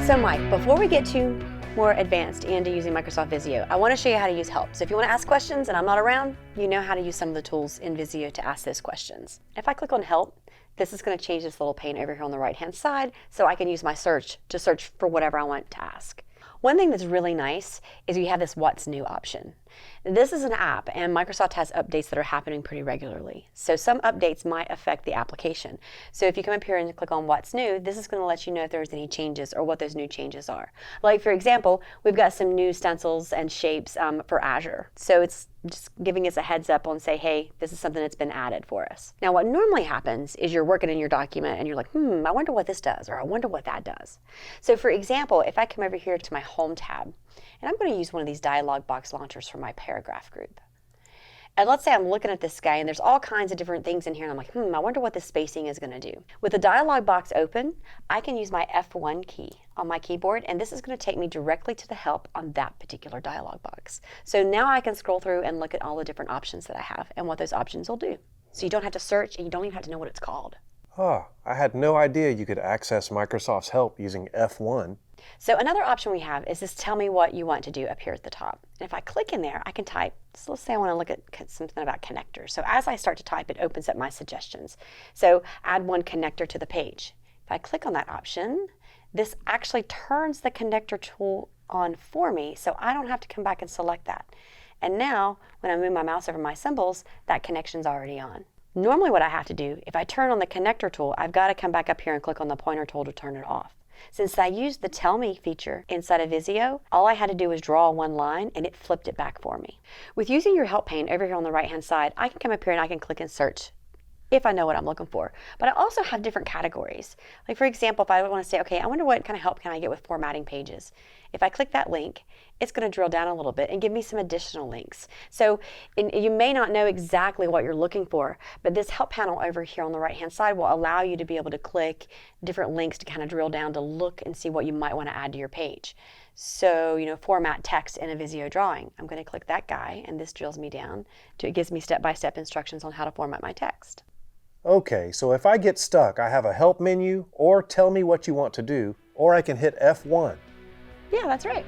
So Mike, before we get too more advanced into using Microsoft Visio, I want to show you how to use help. So if you want to ask questions and I'm not around, you know how to use some of the tools in Visio to ask those questions. If I click on help, this is going to change this little pane over here on the right hand side so I can use my search to search for whatever I want to ask. One thing that's really nice is we have this What's New option. This is an app and Microsoft has updates that are happening pretty regularly. So some updates might affect the application. So if you come up here and click on What's New, this is going to let you know if there's any changes or what those new changes are. Like for example, we've got some new stencils and shapes for Azure. So it's just giving us a heads up on say, hey, this is something that's been added for us. Now what normally happens is you're working in your document and you're like, I wonder what this does, or I wonder what that does. So for example, if I come over here to my Home tab, and I'm going to use one of these dialog box launchers for my paragraph group. And let's say I'm looking at this guy and there's all kinds of different things in here and I'm like, I wonder what this spacing is going to do. With the dialog box open, I can use my F1 key on my keyboard and this is going to take me directly to the help on that particular dialog box. So now I can scroll through and look at all the different options that I have and what those options will do. So you don't have to search and you don't even have to know what it's called. I had no idea you could access Microsoft's help using F1. So another option we have is this tell me what you want to do up here at the top. And if I click in there, I can type, so let's say I want to look at something about connectors. So as I start to type, it opens up my suggestions. So add one connector to the page. If I click on that option, this actually turns the connector tool on for me, so I don't have to come back and select that. And now, when I move my mouse over my symbols, that connection's already on. Normally what I have to do, if I turn on the connector tool, I've got to come back up here and click on the pointer tool to turn it off. Since I used the Tell Me feature inside of Visio, all I had to do was draw one line and it flipped it back for me. With using your help pane over here on the right hand side, I can come up here and I can click and search if I know what I'm looking for. But I also have different categories. Like for example, if I want to say, okay, I wonder what kind of help can I get with formatting pages. If I click that link, it's going to drill down a little bit and give me some additional links. So you may not know exactly what you're looking for, but this help panel over here on the right hand side will allow you to be able to click different links to kind of drill down to look and see what you might want to add to your page. So, format text in a Visio drawing. I'm going to click that guy and this drills me down to it gives me step-by-step instructions on how to format my text. Okay, so if I get stuck, I have a help menu or tell me what you want to do, or I can hit F1. Yeah, that's right.